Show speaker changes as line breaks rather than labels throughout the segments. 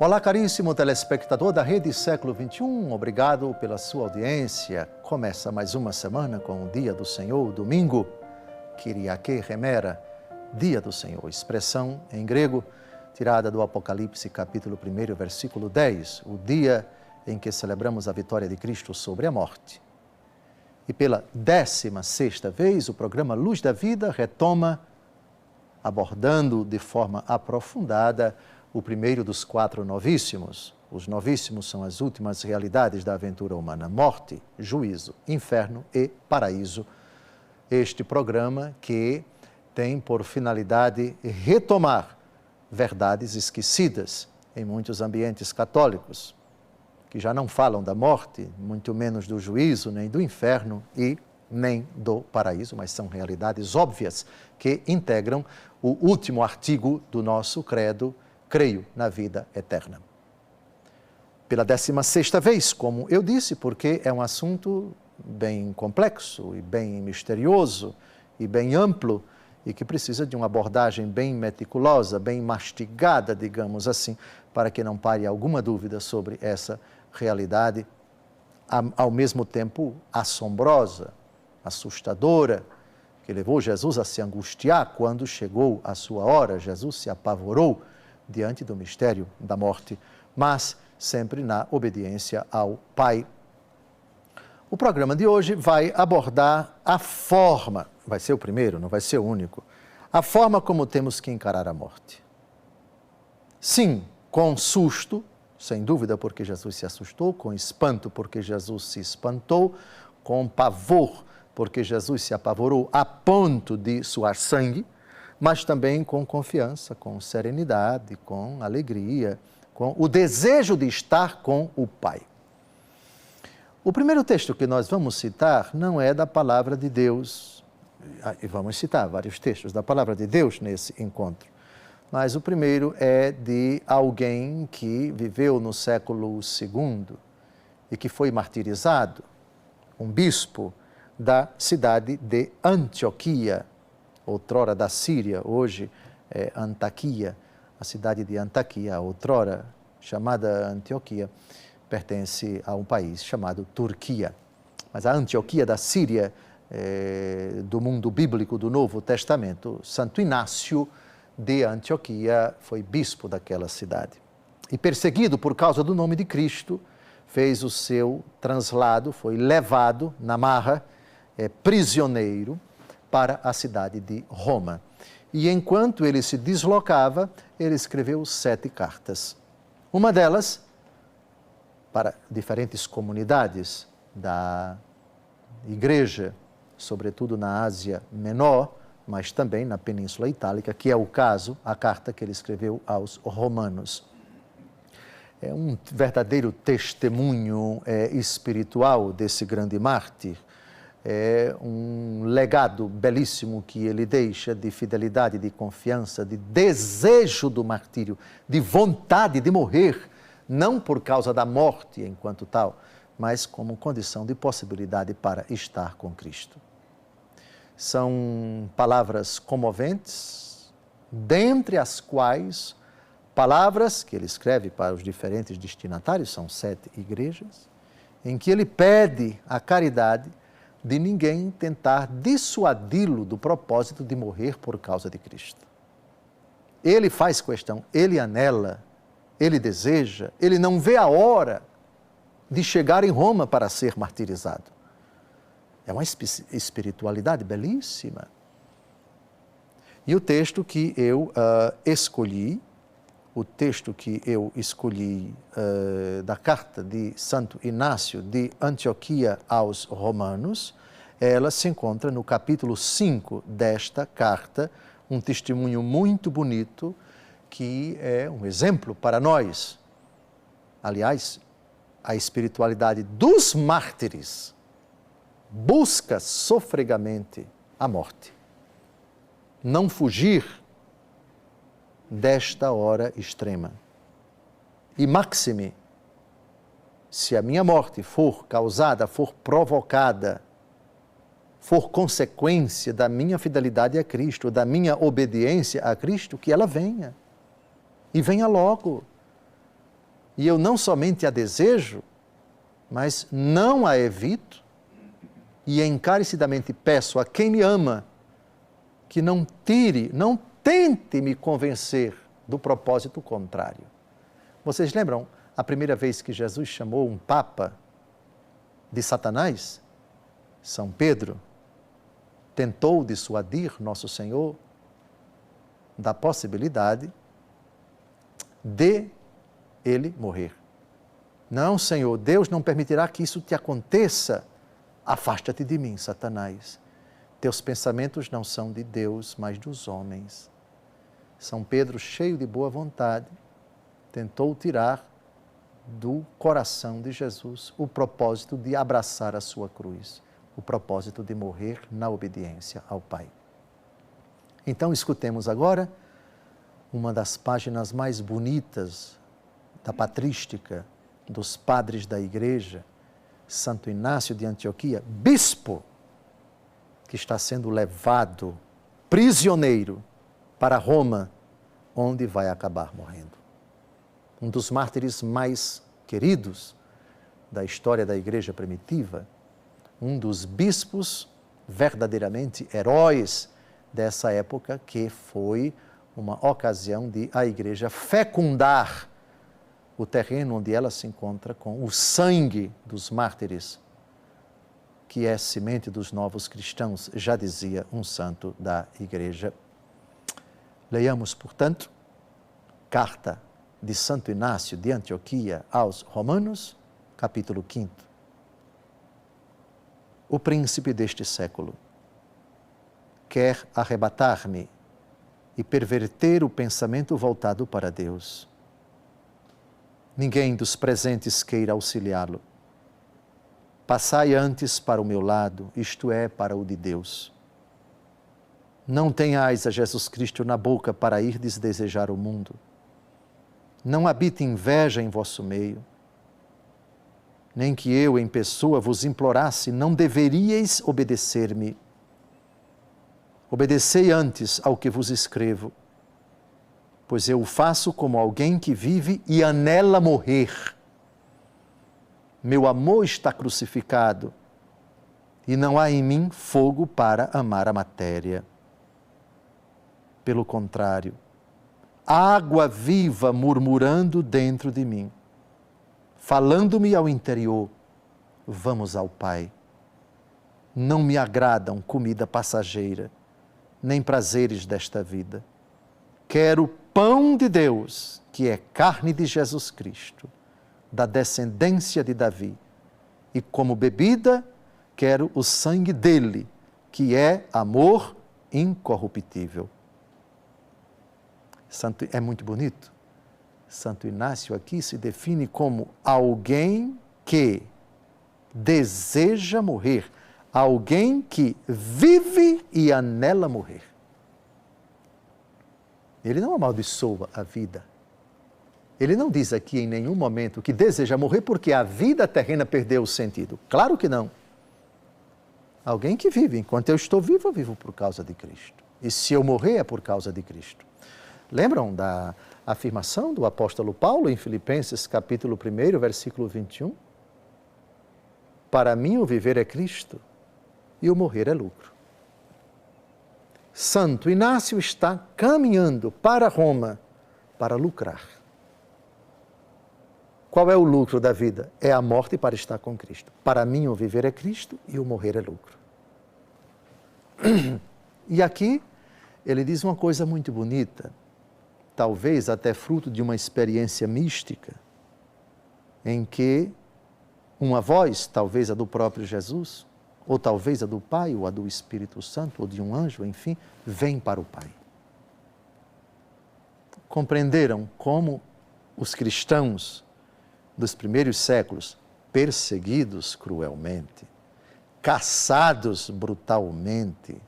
Olá, caríssimo telespectador da Rede Século XXI, obrigado pela sua audiência. Começa mais uma semana com o Dia do Senhor, domingo, Kyriake Remera, Dia do Senhor, expressão em grego tirada do Apocalipse, capítulo 1, versículo 10, o dia em que celebramos a vitória de Cristo sobre a morte. E pela 16ª vez, o programa Luz da Vida retoma, abordando de forma aprofundada o primeiro dos 4 novíssimos. Os novíssimos são as últimas realidades da aventura humana: morte, juízo, inferno e paraíso. Este programa que tem por finalidade retomar verdades esquecidas em muitos ambientes católicos, que já não falam da morte, muito menos do juízo, nem do inferno e nem do paraíso, mas são realidades óbvias que integram o último artigo do nosso credo: creio na vida eterna. Pela 16ª vez, como eu disse, porque é um assunto bem complexo e bem misterioso e bem amplo e que precisa de uma abordagem bem meticulosa, bem mastigada, digamos assim, para que não pare alguma dúvida sobre essa realidade, ao mesmo tempo assombrosa, assustadora, que levou Jesus a se angustiar quando chegou a sua hora. Jesus se apavorou diante do mistério da morte, mas sempre na obediência ao Pai. O programa de hoje vai abordar a forma, vai ser o primeiro, não vai ser o único, a forma como temos que encarar a morte. Sim, com susto, sem dúvida, porque Jesus se assustou, com espanto, porque Jesus se espantou, com pavor, porque Jesus se apavorou a ponto de suar sangue, mas também com confiança, com serenidade, com alegria, com o desejo de estar com o Pai. O primeiro texto que nós vamos citar não é da Palavra de Deus, e vamos citar vários textos da Palavra de Deus nesse encontro, mas o primeiro é de alguém que viveu no século II e que foi martirizado, um bispo da cidade de Antioquia, outrora da Síria, hoje é Antaquia. A cidade de Antaquia, outrora chamada Antioquia, pertence a um país chamado Turquia. Mas a Antioquia da Síria, do mundo bíblico do Novo Testamento, Santo Inácio de Antioquia foi bispo daquela cidade. E perseguido por causa do nome de Cristo, fez o seu translado, foi levado na marra, prisioneiro, para a cidade de Roma. E enquanto ele se deslocava, ele escreveu 7 cartas. Uma delas para diferentes comunidades da igreja, sobretudo na Ásia Menor, mas também na Península Itálica, que é o caso, a carta que ele escreveu aos romanos. É um verdadeiro testemunho espiritual desse grande mártir. É um legado belíssimo que ele deixa de fidelidade, de confiança, de desejo do martírio, de vontade de morrer, não por causa da morte enquanto tal, mas como condição de possibilidade para estar com Cristo. São palavras comoventes, dentre as quais palavras que ele escreve para os diferentes destinatários, são 7 igrejas, em que ele pede a caridade de ninguém tentar dissuadi-lo do propósito de morrer por causa de Cristo. Ele faz questão, ele anela, ele deseja, ele não vê a hora de chegar em Roma para ser martirizado. É uma espiritualidade belíssima. E o texto que eu escolhi da carta de Santo Inácio de Antioquia aos Romanos, ela se encontra no capítulo 5 desta carta, um testemunho muito bonito, que é um exemplo para nós. Aliás, a espiritualidade dos mártires busca sofregamente a morte. Não fugir desta hora extrema. E máxime, se a minha morte for causada, for provocada, for consequência da minha fidelidade a Cristo, da minha obediência a Cristo, que ela venha. E venha logo. e eu não somente a desejo, mas não a evito, e encarecidamente peço a quem me ama que não tente me convencer do propósito contrário. Vocês lembram a primeira vez que Jesus chamou um papa de Satanás? São Pedro tentou dissuadir Nosso Senhor da possibilidade de ele morrer. Não, Senhor, Deus não permitirá que isso te aconteça. Afasta-te de mim, Satanás. Teus pensamentos não são de Deus, mas dos homens. São Pedro, cheio de boa vontade, tentou tirar do coração de Jesus o propósito de abraçar a sua cruz, o propósito de morrer na obediência ao Pai. Então, escutemos agora uma das páginas mais bonitas da patrística dos padres da Igreja, Santo Inácio de Antioquia, bispo, que está sendo levado prisioneiro para Roma, onde vai acabar morrendo. Um dos mártires mais queridos da história da Igreja primitiva, um dos bispos verdadeiramente heróis dessa época, que foi uma ocasião de a Igreja fecundar o terreno onde ela se encontra com o sangue dos mártires, que é semente dos novos cristãos, já dizia um santo da Igreja. Leiamos, portanto, carta de Santo Inácio de Antioquia aos Romanos, capítulo 5. O príncipe deste século quer arrebatar-me e perverter o pensamento voltado para Deus. Ninguém dos presentes queira auxiliá-lo. Passai antes para o meu lado, isto é, para o de Deus. Não tenhais a Jesus Cristo na boca para irdes desejar o mundo. Não habite inveja em vosso meio. Nem que eu, em pessoa, vos implorasse, não deveríeis obedecer-me. Obedecei antes ao que vos escrevo, pois eu o faço como alguém que vive e anela morrer. Meu amor está crucificado e não há em mim fogo para amar a matéria. Pelo contrário, água viva murmurando dentro de mim, falando-me ao interior, vamos ao Pai. Não me agradam comida passageira, nem prazeres desta vida. Quero pão de Deus, que é carne de Jesus Cristo, da descendência de Davi, e como bebida quero o sangue dele, que é amor incorruptível. É muito bonito. Santo Inácio aqui se define como alguém que deseja morrer, alguém que vive e anela morrer. Ele não amaldiçoa a vida. Ele não diz aqui em nenhum momento que deseja morrer porque a vida terrena perdeu o sentido. Claro que não. Alguém que vive. Enquanto eu estou vivo, eu vivo por causa de Cristo. E se eu morrer, é por causa de Cristo. Lembram da afirmação do apóstolo Paulo em Filipenses, capítulo 1, versículo 21? Para mim o viver é Cristo e o morrer é lucro. Santo Inácio está caminhando para Roma para lucrar. Qual é o lucro da vida? É a morte para estar com Cristo. Para mim o viver é Cristo e o morrer é lucro. E aqui ele diz uma coisa muito bonita, talvez até fruto de uma experiência mística, em que uma voz, talvez a do próprio Jesus, ou talvez a do Pai, ou a do Espírito Santo, ou de um anjo, enfim, vem para o Pai. Compreenderam como os cristãos dos primeiros séculos, perseguidos cruelmente, caçados brutalmente,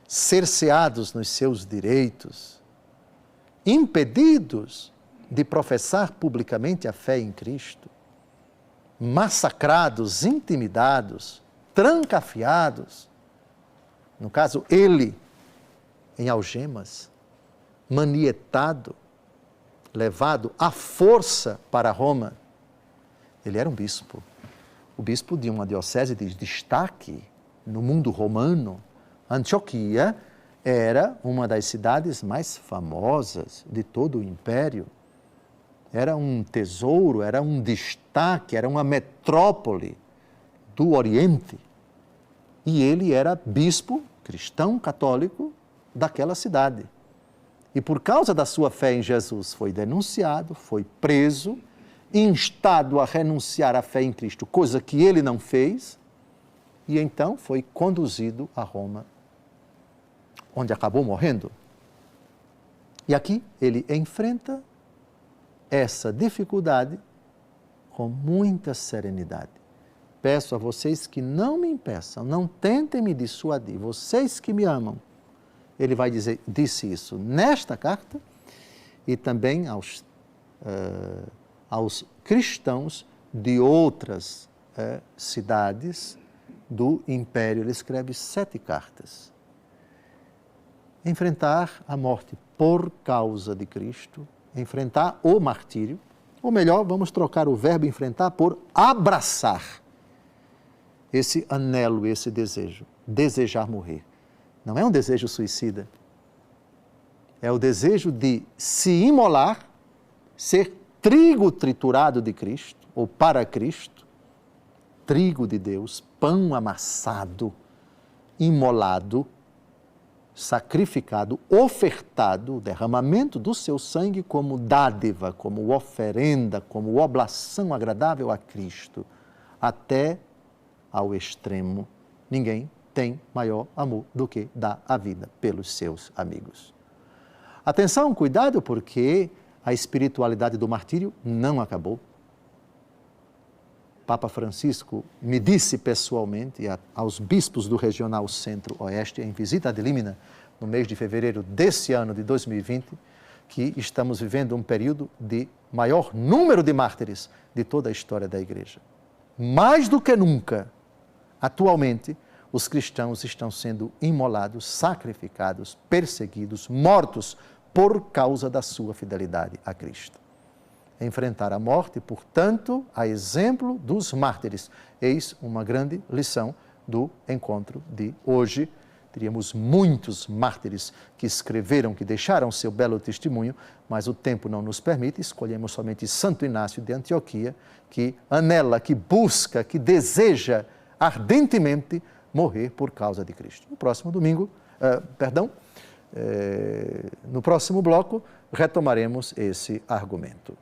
cerceados nos seus direitos, impedidos de professar publicamente a fé em Cristo, massacrados, intimidados, trancafiados, no caso ele, em algemas, manietado, levado à força para Roma. Ele era um bispo, o bispo de uma diocese de destaque no mundo romano. Antioquia era uma das cidades mais famosas de todo o império. Era um tesouro, era um destaque, era uma metrópole do Oriente. E ele era bispo cristão católico daquela cidade. E por causa da sua fé em Jesus foi denunciado, foi preso, instado a renunciar à fé em Cristo, coisa que ele não fez, e então foi conduzido a Roma, onde acabou morrendo. E aqui ele enfrenta essa dificuldade com muita serenidade. Peço a vocês que não me impeçam, não tentem me dissuadir, vocês que me amam. Ele vai dizer, disse isso nesta carta e também aos cristãos de outras cidades do Império. Ele escreve 7 cartas. Enfrentar a morte por causa de Cristo, enfrentar o martírio, ou melhor, vamos trocar o verbo enfrentar por abraçar esse anelo, esse desejo, desejar morrer. Não é um desejo suicida, é o desejo de se imolar, ser trigo triturado de Cristo, ou para Cristo, trigo de Deus, pão amassado, imolado, sacrificado, ofertado, o derramamento do seu sangue como dádiva, como oferenda, como oblação agradável a Cristo, até ao extremo. Ninguém tem maior amor do que dar a vida pelos seus amigos. Atenção, cuidado, porque a espiritualidade do martírio não acabou. Papa Francisco me disse pessoalmente aos bispos do Regional Centro-Oeste, em visita ad limina, no mês de fevereiro desse ano de 2020, que estamos vivendo um período de maior número de mártires de toda a história da Igreja. Mais do que nunca, atualmente, os cristãos estão sendo imolados, sacrificados, perseguidos, mortos por causa da sua fidelidade a Cristo. Enfrentar a morte, portanto, a exemplo dos mártires. Eis uma grande lição do encontro de hoje. Teríamos muitos mártires que escreveram, que deixaram seu belo testemunho, mas o tempo não nos permite. Escolhemos somente Santo Inácio de Antioquia, que anela, que busca, que deseja ardentemente morrer por causa de Cristo. No próximo domingo, no próximo bloco, retomaremos esse argumento.